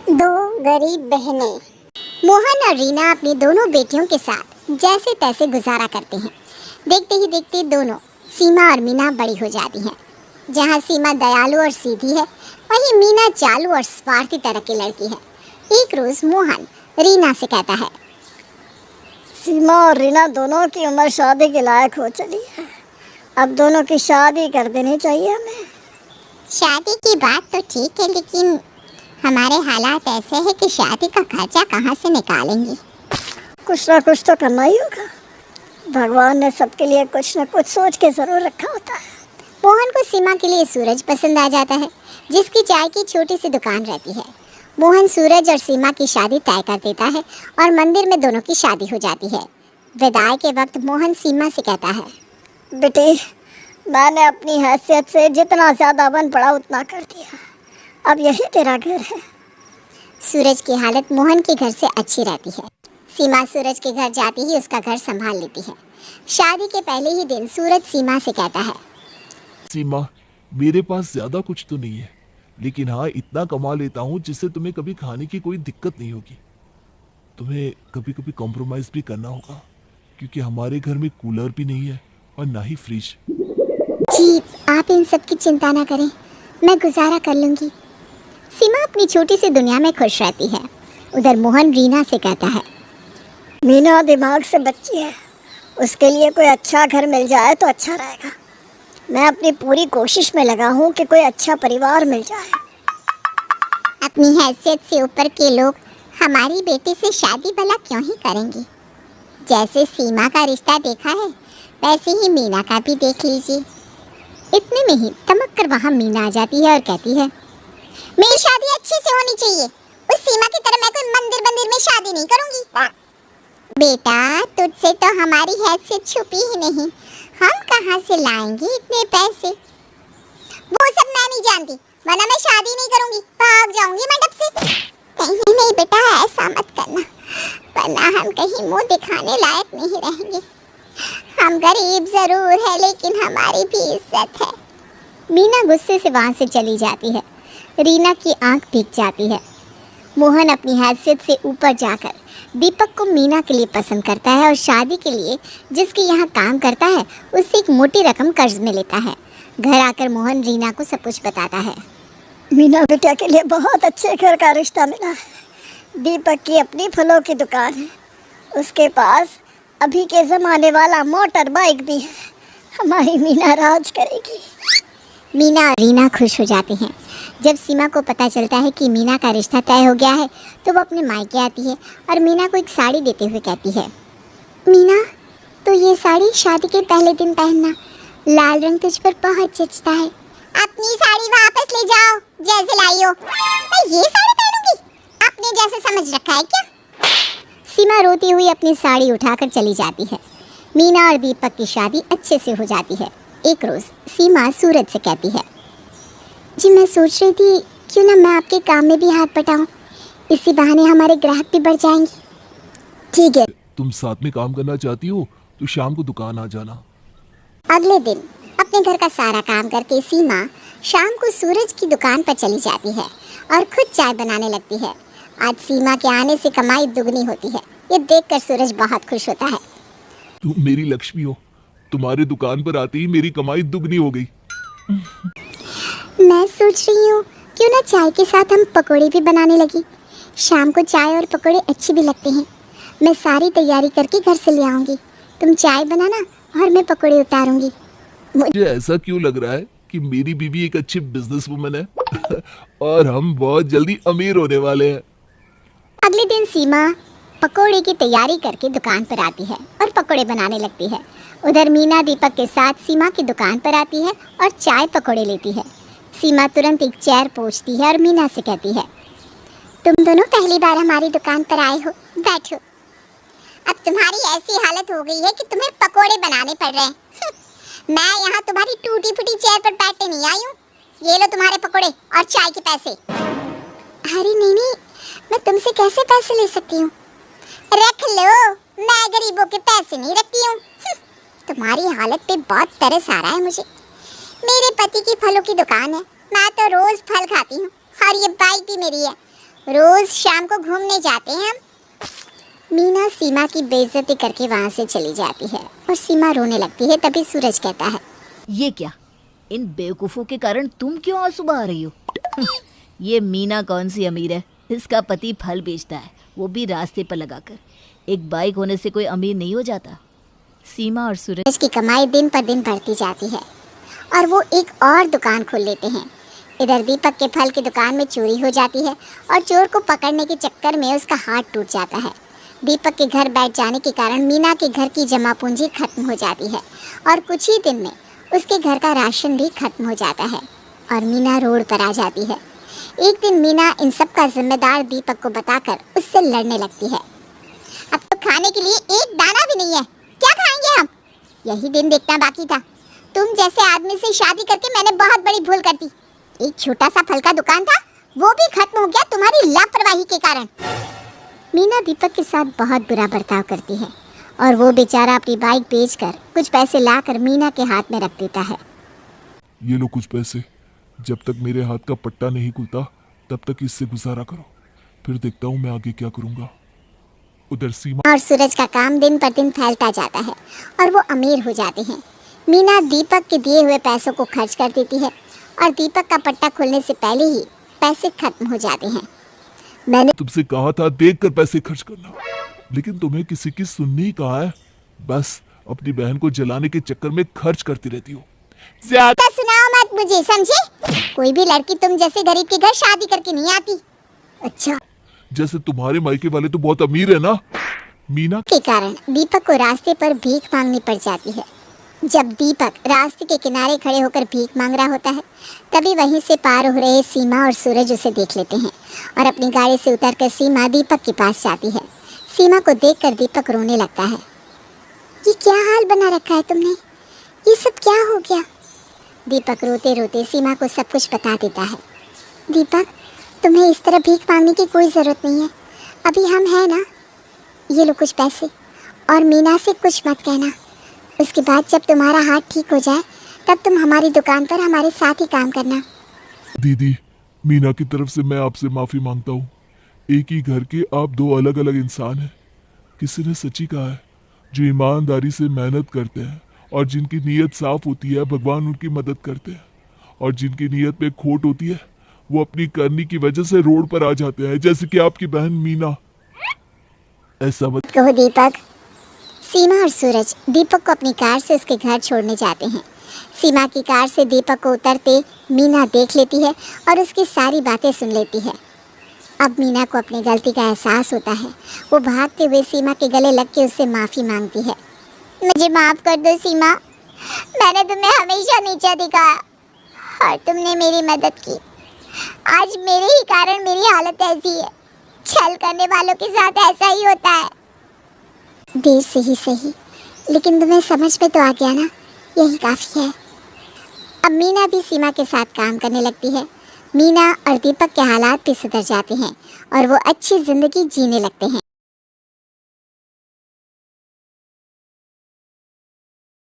दो गरीब बहनें। मोहन और रीना अपनी दोनों बेटियों के साथ जैसे तैसे गुजारा करते हैं। देखते ही देखते दोनों सीमा और मीना बड़ी हो जाती हैं। जहाँ सीमा दयालु और सीधी है, वहीं मीना चालू और स्वार्थी तरह की लड़की है। एक रोज मोहन रीना से कहता है, सीमा और रीना दोनों की उम्र शादी के लायक हो चली है। अब दोनों की शादी कर देनी चाहिए हमें। शादी की बात तो ठीक है, लेकिन हमारे हालात ऐसे हैं कि शादी का खर्चा कहाँ से निकालेंगे। कुछ ना कुछ तो करना ही होगा। भगवान ने सबके लिए कुछ न कुछ सोच के जरूर रखा होता है। मोहन को सीमा के लिए सूरज पसंद आ जाता है, जिसकी चाय की छोटी सी दुकान रहती है। मोहन सूरज और सीमा की शादी तय कर देता है और मंदिर में दोनों की शादी हो जाती है। विदाई के वक्त मोहन सीमा से कहता है, बेटी, मैंने अपनी हैसियत से जितना ज़्यादा बन पड़ा उतना कर दिया। अब यही तेरा घर है। सूरज की हालत मोहन के घर से अच्छी रहती है। सीमा सूरज के घर जाती ही उसका घर संभाल लेती है। शादी के पहले ही दिन सूरज सीमा से कहता है, सीमा, मेरे पास ज्यादा कुछ तो नहीं है, लेकिन हाँ इतना कमा लेता हूँ जिससे तुम्हें कभी खाने की कोई दिक्कत नहीं होगी। तुम्हें कभी कभी कॉम्प्रोमाइज भी करना होगा, क्योंकि हमारे घर में कूलर भी नहीं है और ना ही फ्रिज। जी, आप इन सब की चिंता ना करें, मैं गुजारा कर लूंगी। सीमा अपनी छोटी सी दुनिया में खुश रहती है। उधर मोहन रीना से कहता है, मीना दिमाग से बच्ची है, उसके लिए कोई अच्छा घर मिल जाए तो अच्छा रहेगा। मैं अपनी पूरी कोशिश में लगा हूँ कि कोई अच्छा परिवार मिल जाए। अपनी हैसियत से ऊपर के लोग हमारी बेटी से शादी भला क्यों ही करेंगे। जैसे सीमा का रिश्ता देखा है, वैसे ही मीना का भी देख लीजिए। इतने में ही तमक कर वहाँ मीना आ जाती है और कहती है, मेरी शादी अच्छे से होनी चाहिए। उस सीमा की तरह मैं कोई मंदिर में शादी नहीं करूँगी। बेटा, तुझसे तो हमारी हैसियत छुपी ही नहीं, हम कहाँ से लाएंगे इतने पैसे। वो सब मैं नहीं जानती, वरना मैं शादी नहीं करूँगी, भाग जाऊँगी मंडप से। नहीं नहीं बेटा, ऐसा मत करना, वरना हम कहीं मुंह दिखाने लायक नहीं रहेंगे। हम गरीब जरूर है, लेकिन हमारी भी इज्जत है। मीना गुस्से से वहाँ से चली जाती है। रीना की आंख भीग जाती है। मोहन अपनी हैसियत से ऊपर जाकर दीपक को मीना के लिए पसंद करता है और शादी के लिए जिसके यहाँ काम करता है उससे एक मोटी रकम कर्ज में लेता है। घर आकर मोहन रीना को सब कुछ बताता है। मीना बेटा के लिए बहुत अच्छे घर का रिश्ता मिला है। दीपक की अपनी फलों की दुकान है, उसके पास अभी के ज़माने वाला मोटर बाइक भी है। हमारी मीना राज करेगी। मीना और रीना खुश हो जाते हैं। जब सीमा को पता चलता है कि मीना का रिश्ता तय हो गया है, तो वो अपने मायके आती है और मीना को एक साड़ी देते हुए कहती है, मीना, तो ये साड़ी शादी के पहले दिन पहनना, लाल रंग तुझ पर बहुत जचता है। अपनी साड़ी वापस ले जाओ, जैसे लाई हो। मैं ये साड़ी पहनूंगी? आपने जैसे समझ रखा है क्या? सीमा रोती हुई अपनी साड़ी उठाकर चली जाती है। मीना और दीपक की शादी अच्छे से हो जाती है। एक रोज़ सीमा सूरज से कहती है, जी मैं सोच रही थी क्यों ना मैं आपके काम में भी हाथ बटाऊं, इसी बहाने हमारे ग्राहक भी बढ़ जाएंगे। ठीक है। तुम साथ में काम करना चाहती हो तो शाम को दुकान आ जाना। अगले दिन अपने घर का सारा काम करके सीमा शाम को सूरज की दुकान पर चली जाती है और खुद चाय बनाने लगती है। आज सीमा के आने से कमाई दुगनी होती है। ये देखकर सूरज बहुत खुश होता है। तुम मेरी लक्ष्मी हो, तुम्हारे दुकान पर आते ही मेरी कमाई दुगनी हो गई। मैं सोच रही हूँ क्यों ना चाय के साथ हम पकोड़े भी बनाने लगी। शाम को चाय और पकोड़े अच्छे भी लगते हैं। मैं सारी तैयारी करके घर से ले आऊँगी, तुम चाय बनाना और मैं पकोड़े उतारूँगी। मुझे ऐसा क्यों लग रहा है कि मेरी बीवी एक अच्छी बिजनेस वुमन है और हम बहुत जल्दी अमीर होने वाले हैं। अगले दिन सीमा पकोड़े की तैयारी करके दुकान पर आती है और पकोड़े बनाने लगती है। उधर मीना दीपक के साथ सीमा की दुकान पर आती है और चाय पकोड़े लेती है। सीमा तुरंत एक चेयर पोंछती है और मीना से कहती है, तुम दोनों पहली बार हमारी दुकान पर आए हो, बैठो। अब तुम्हारी ऐसी हालत हो गई है कि तुम्हें पकोड़े बनाने पड़ रहे हैं। मैं यहाँ तुम्हारी टूटी फूटी चेयर पर बैठने नहीं आई हूँ। ये लो तुम्हारे पकोड़े और चाय के पैसे। अरे नहीं, मैं तुमसे कैसे पैसे ले सकती हूँ? रख लो, मैं गरीबों के पैसे नहीं रखती हूँ। तुम्हारी हालत पे बहुत तरस आ रहा है मुझे। मेरे पति की फलों की दुकान है, मैं तो रोज फल खाती हूँ और ये बाइक भी मेरी है। रोज शाम को घूमने जाते हैं हम। मीना सीमा की बेइज्जती करके वहाँ से चली जाती है और सीमा रोने लगती है। तभी सूरज कहता है, ये क्या, इन बेवकूफ़ों के कारण तुम क्यों आंसू बहा रही हो? ये मीना कौन सी अमीर है? इसका पति फल बेचता है, वो भी रास्ते पर लगाकर। एक बाइक होने से कोई अमीर नहीं हो जाता। सीमा और सूरज की कमाई दिन पर दिन बढ़ती जाती है और वो एक और दुकान खोल लेते हैं। इधर दीपक के फल की दुकान में चोरी हो जाती है और चोर को पकड़ने के चक्कर में उसका हाथ टूट जाता है। दीपक के घर बैठ जाने के कारण मीना के घर की जमा पूंजी खत्म हो जाती है और कुछ ही दिन में उसके घर का राशन भी खत्म हो जाता है और मीना रोड पर आ जाती है। एक दिन मीना इन सब का जिम्मेदार दीपक को बताकर उससे लड़ने लगती है। अब तो खाने के लिए एक दाना भी नहीं है, क्या खाएंगे हम? यही दिन देखना बाकी था। तुम जैसे आदमी से शादी करके मैंने बहुत बड़ी भूल कर दी। एक छोटा सा फल का दुकान था, वो भी खत्म हो गया तुम्हारी लापरवाही के कारण। मीना दीपक के साथ बहुत बुरा बर्ताव करती है और वो बेचारा अपनी बाइक बेचकर कुछ पैसे लाकर मीना के हाथ में रख देता है। ये लो कुछ पैसे, जब तक मेरे हाथ का पट्टा नहीं खुलता तब तक इससे गुजारा करो, फिर देखता हूँ मैं आगे क्या करूँगा। उधर सीमा और सूरज का काम दिन पर दिन फैलता जाता है और वो अमीर हो जाते हैं। मीना दीपक के दिए हुए पैसों को खर्च कर देती है और दीपक का पट्टा खुलने से पहले ही पैसे खत्म हो जाते हैं। मैंने तुमसे कहा था देख कर पैसे खर्च करना, लेकिन तुम्हें किसी की सुननी ही कहाँ है। बस अपनी बहन को जलाने के चक्कर में खर्च करती रहती हो। ज्यादा सुनाओ मत मुझे, समझे? कोई भी लड़की तुम जैसे गरीब के घर शादी करके नहीं आती। अच्छा, जैसे तुम्हारे मायके वाले तो बहुत अमीर है ना। मीना के कारण दीपक को रास्ते पर भीख मांगनी पड़ जाती है। जब दीपक रास्ते के किनारे खड़े होकर भीख मांग रहा होता है, तभी वहीं से पार हो रहे सीमा और सूरज उसे देख लेते हैं और अपनी गाड़ी से उतरकर सीमा दीपक के पास जाती है। सीमा को देखकर दीपक रोने लगता है। ये क्या हाल बना रखा है तुमने? ये सब क्या हो गया? दीपक रोते रोते सीमा को सब कुछ बता देता है। दीपक, तुम्हें इस तरह भीख मांगने की कोई ज़रूरत नहीं है। अभी हम हैं ना, ये लो कुछ पैसे, और मीना से कुछ मत कहना। उसके बाद जब तुम्हारा हाथ ठीक हो जाए तब तुम हमारी दुकान पर हमारे साथ ही काम करना। दीदी, मीना की तरफ से मैं आपसे माफी मांगता हूँ। एक ही घर के आप दो अलग अलग इंसान हैं। किसी ने सच्ची कहा है, जो ईमानदारी से मेहनत करते हैं और जिनकी नीयत साफ होती है भगवान उनकी मदद करते हैं, और जिनकी नीयत में खोट होती है वो अपनी करनी की वजह से रोड पर आ जाते हैं, जैसे कि आपकी बहन मीना। ऐसा मत कहो दीपक। सीमा और सूरज दीपक को अपनी कार से उसके घर छोड़ने जाते हैं। सीमा की कार से दीपक को उतरते मीना देख लेती है और उसकी सारी बातें सुन लेती है। अब मीना को अपनी गलती का एहसास होता है। वो भागते हुए सीमा के गले लग के उससे माफ़ी मांगती है। मुझे माफ़ कर दो सीमा, मैंने तुम्हें हमेशा नीचा दिखाया और तुमने मेरी मदद की। आज मेरे ही कारण मेरी हालत ऐसी है। छल करने वालों के साथ ऐसा ही होता है। देर से ही सही, लेकिन तुम्हें समझ में तो आ गया ना, यही काफ़ी है। अब मीना भी सीमा के साथ काम करने लगती है। मीना और दीपक के हालात भी सुधर जाते हैं और वो अच्छी ज़िंदगी जीने लगते हैं।